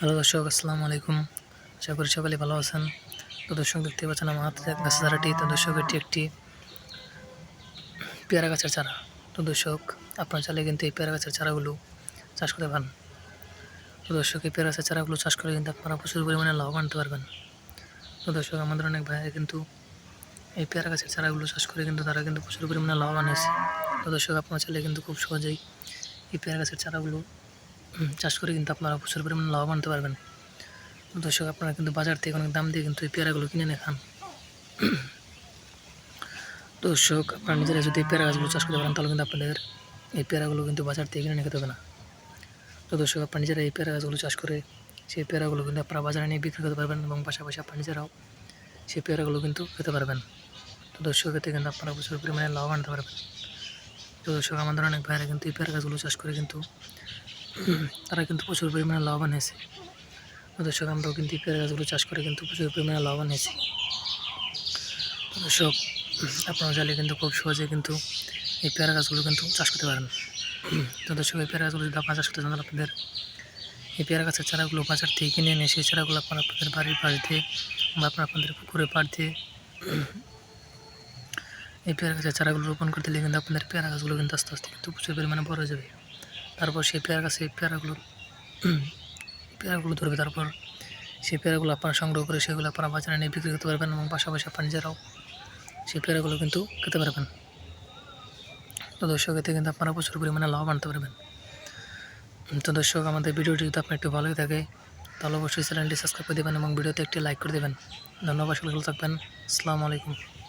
Hello দর্শক, আসসালামু আলাইকুম। আশা করি সকলে ভালো আছেন। তো দর্শক, দেখতে পাচ্ছেন আমার হাতে গাছের চারাটি। তো দর্শক, এটি একটি পেয়ারা গাছের চারা। তো দর্শক, আপনার চাইলে কিন্তু এই পেয়ারা গাছের চারাগুলো চাষ করতে পারেন। তো দর্শক, এই পেয়ারা গাছের চারাগুলো চাষ করে কিন্তু আপনারা প্রচুর পরিমাণে লাভবান হতে পারবেন। তো দর্শক, আমাদের অনেক ভাইয়েরা কিন্তু এই পেয়ারা গাছের চারাগুলো চাষ করে কিন্তু তারা কিন্তু প্রচুর পরিমাণে লাভবান হয়েছে। তো দর্শক, আপনার চাইলে কিন্তু খুব সহজেই এই পেয়ারা গাছের চারাগুলো চাষ করে কিন্তু আপনারা প্রচুর পরিমাণে লাভবান হতে পারবেন। তো দর্শক, আপনারা কিন্তু বাজার থেকে অনেক দাম দিয়ে কিন্তু এই পেয়ারাগুলো কিনে এনে খান। তো দর্শক, আপনারা নিজেরা যদি এই পেয়ারা গাছগুলো চাষ করতে পারেন তাহলে কিন্তু আপনাদের এই পেয়ারাগুলো কিন্তু বাজার থেকে কিনে নিয়ে খেতে হবে না। তো দর্শক, আপনারা নিজেরা এই পেয়ারা গাছগুলো চাষ করে সেই পেয়ারাগুলো কিন্তু আপনারা বাজারে নিয়ে বিক্রি করতে পারবেন এবং পাশাপাশি আপনারা নিজেরাও সেই পেয়ারাগুলো কিন্তু খেতে পারবেন। তো দর্শক, এতে কিন্তু আপনারা প্রচুর পরিমাণে লাভবান হতে পারবেন। তো দর্শক, আমাদের অনেক ভাইয়েরা কিন্তু এই পেয়ারা গাছগুলো চাষ করে কিন্তু তারা কিন্তু প্রচুর পরিমাণে লাভবান হয়েছে। তো দর্শক, আমরাও কিন্তু এই পেয়ারা গাছগুলো চাষ করে কিন্তু প্রচুর পরিমাণে লাভবান হয়েছি। তো দর্শক, আপনারা চাইলে কিন্তু খুব সহজে কিন্তু এই পেয়ারা গাছগুলো কিন্তু চাষ করতে পারেন। তো দর্শক, এই পেয়ারা গাছগুলো যদি আপনারা চাষ করতে চান তাহলে আপনাদের এই পেয়ারা গাছের চারাগুলো বাজার থেকে কিনে এনে সেই চারাগুলো আপনারা আপনাদের বাড়ির পাশ দিয়ে বা আপনাদের পুকুরের পাড় দিয়ে এই পেয়ারা গাছের চারাগুলো রোপণ করতে দিলে কিন্তু আপনাদের পেয়ারা গাছগুলো কিন্তু আস্তে আস্তে কিন্তু প্রচুর পরিমাণে বড় হয়ে যাবে। তারপর সেই পেয়ারা গাছে পেয়ারাগুলো ধরবে। তারপর সেই পেয়ারাগুলো আপনারা সংগ্রহ করে সেগুলো আপনারা বাজারে নিয়ে বিক্রি করতে পারবেন এবং পাশাপাশি আপনারা নিজেরাও সেই পেয়ারাগুলো কিন্তু খেতে পারবেন। তো দর্শক, এতে কিন্তু আপনারা প্রচুর পরিমাণে লাভ আনতে পারবেন। তো দর্শক, আমাদের ভিডিওটি যদি আপনার একটু ভালোই থাকে তাহলে অবশ্যই চ্যানেলটি সাবস্ক্রাইব করে দেবেন এবং ভিডিওতে একটি লাইক করে দেবেন। ধন্যবাদ, সকলে ভালো থাকবেন। আসসালামু আলাইকুম।